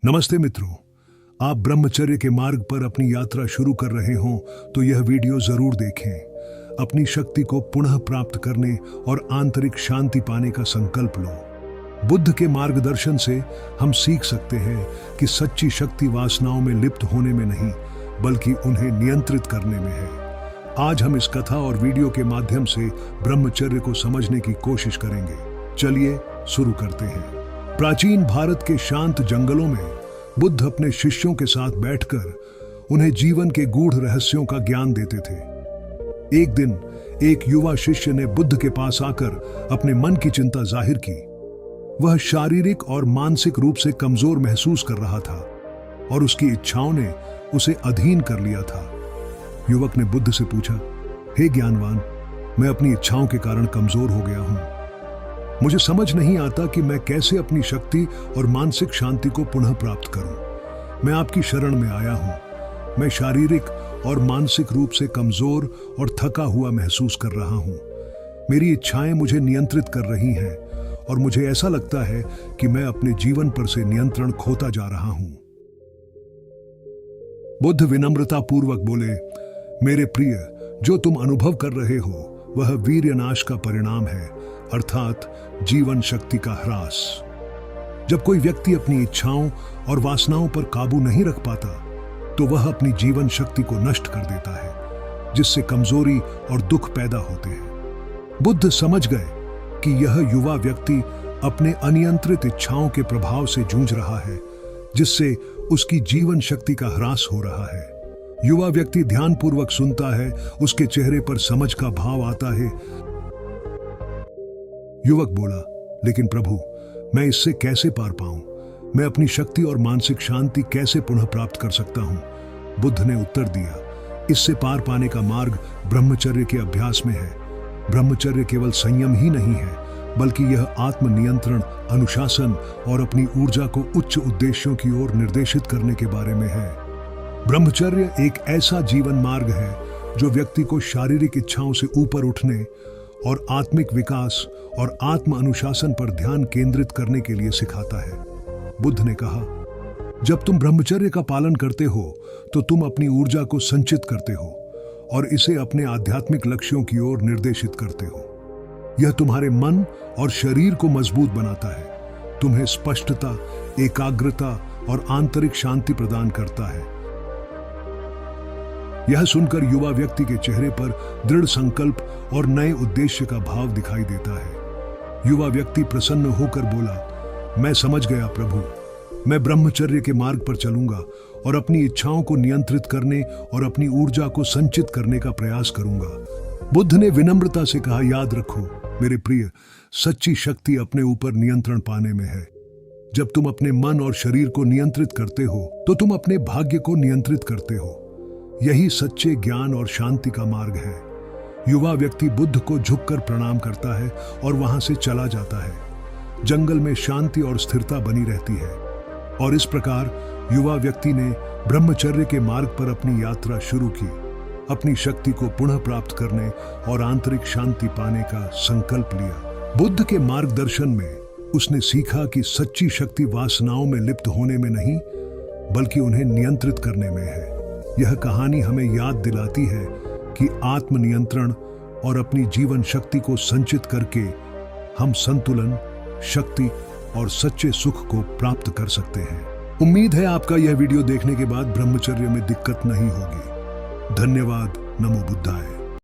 नमस्ते मित्रों, आप ब्रह्मचर्य के मार्ग पर अपनी यात्रा शुरू कर रहे हों तो यह वीडियो जरूर देखें। अपनी शक्ति को पुनः प्राप्त करने और आंतरिक शांति पाने का संकल्प लो। बुद्ध के मार्गदर्शन से हम सीख सकते हैं कि सच्ची शक्ति वासनाओं में लिप्त होने में नहीं, बल्कि उन्हें नियंत्रित करने में है। आज हम इस कथा और वीडियो के माध्यम से ब्रह्मचर्य को समझने की कोशिश करेंगे। चलिए शुरू करते हैं। प्राचीन भारत के शांत जंगलों में बुद्ध अपने शिष्यों के साथ बैठकर उन्हें जीवन के गूढ़ रहस्यों का ज्ञान देते थे। एक दिन एक युवा शिष्य ने बुद्ध के पास आकर अपने मन की चिंता जाहिर की। वह शारीरिक और मानसिक रूप से कमजोर महसूस कर रहा था और उसकी इच्छाओं ने उसे अधीन कर लिया था। युवक ने बुद्ध से पूछा, हे ज्ञानवान, मैं अपनी इच्छाओं के कारण कमजोर हो गया हूं। मुझे समझ नहीं आता कि मैं कैसे अपनी शक्ति और मानसिक शांति को पुनः प्राप्त करूं। मैं आपकी शरण में आया हूं। मैं शारीरिक और मानसिक रूप से कमजोर और थका हुआ महसूस कर रहा हूं। मेरी इच्छाएं मुझे नियंत्रित कर रही हैं और मुझे ऐसा लगता है कि मैं अपने जीवन पर से नियंत्रण खोता जा रहा हूं। बुद्ध विनम्रता पूर्वक बोले, मेरे प्रिय, जो तुम अनुभव कर रहे हो वह वीर्यनाश का परिणाम है, अर्थात जीवन शक्ति का ह्रास। जब कोई व्यक्ति अपनी इच्छाओं और वासनाओं पर काबू नहीं रख पाता तो वह अपनी जीवन शक्ति को नष्ट कर देता है, जिससे कमजोरी और दुख पैदा होते हैं। बुद्ध समझ गए कि यह युवा व्यक्ति अपने अनियंत्रित इच्छाओं के प्रभाव से जूझ रहा है, जिससे उसकी जीवन शक्ति का ह्रास हो रहा है। युवा व्यक्ति ध्यानपूर्वक सुनता है, उसके चेहरे पर समझ का भाव आता है। युवक बोला, लेकिन प्रभु, मैं इससे कैसे पार पाऊं? मैं अपनी शक्ति और मानसिक शांति कैसे पुनः प्राप्त कर सकता हूं? बुद्ध ने उत्तर दिया, इससे पार पाने का मार्ग ब्रह्मचर्य के अभ्यास में है। ब्रह्मचर्य केवल संयम ही नहीं है, बल्कि यह आत्मनियंत्रण, अनुशासन और अपनी ऊर्जा को उच्च उद्देश्यों की ओर निर्देशित करने के बारे में है। ब्रह्मचर्य एक ऐसा जीवन मार्ग है जो व्यक्ति को शारीरिक इच्छाओं से ऊपर उठने और आत्मिक विकास और आत्म अनुशासन पर ध्यान केंद्रित करने के लिए सिखाता है। बुद्ध ने कहा, जब तुम ब्रह्मचर्य का पालन करते हो तो तुम अपनी ऊर्जा को संचित करते हो और इसे अपने आध्यात्मिक लक्ष्यों की ओर निर्देशित करते हो। यह तुम्हारे मन और शरीर को मजबूत बनाता है, तुम्हें स्पष्टता, एकाग्रता और आंतरिक शांति प्रदान करता है। यह सुनकर युवा व्यक्ति के चेहरे पर दृढ़ संकल्प और नए उद्देश्य का भाव दिखाई देता है। युवा व्यक्ति प्रसन्न होकर बोला, मैं समझ गया प्रभु, मैं ब्रह्मचर्य के मार्ग पर चलूंगा और अपनी इच्छाओं को नियंत्रित करने और अपनी ऊर्जा को संचित करने का प्रयास करूंगा। बुद्ध ने विनम्रता से कहा, याद रखो मेरे प्रिय, सच्ची शक्ति अपने ऊपर नियंत्रण पाने में है। जब तुम अपने मन और शरीर को नियंत्रित करते हो तो तुम अपने भाग्य को नियंत्रित करते हो। यही सच्चे ज्ञान और शांति का मार्ग है। युवा व्यक्ति बुद्ध को झुककर प्रणाम करता है और वहां से चला जाता है। जंगल में शांति और स्थिरता बनी रहती है और इस प्रकार युवा व्यक्ति ने ब्रह्मचर्य के मार्ग पर अपनी यात्रा शुरू की, अपनी शक्ति को पुनः प्राप्त करने और आंतरिक शांति पाने का संकल्प लिया। बुद्ध के मार्गदर्शन में उसने सीखा कि सच्ची शक्ति वासनाओं में लिप्त होने में नहीं, बल्कि उन्हें नियंत्रित करने में है। यह कहानी हमें याद दिलाती है कि आत्मनियंत्रण और अपनी जीवन शक्ति को संचित करके हम संतुलन, शक्ति और सच्चे सुख को प्राप्त कर सकते हैं। उम्मीद है आपका यह वीडियो देखने के बाद ब्रह्मचर्य में दिक्कत नहीं होगी। धन्यवाद। नमो बुद्धाय।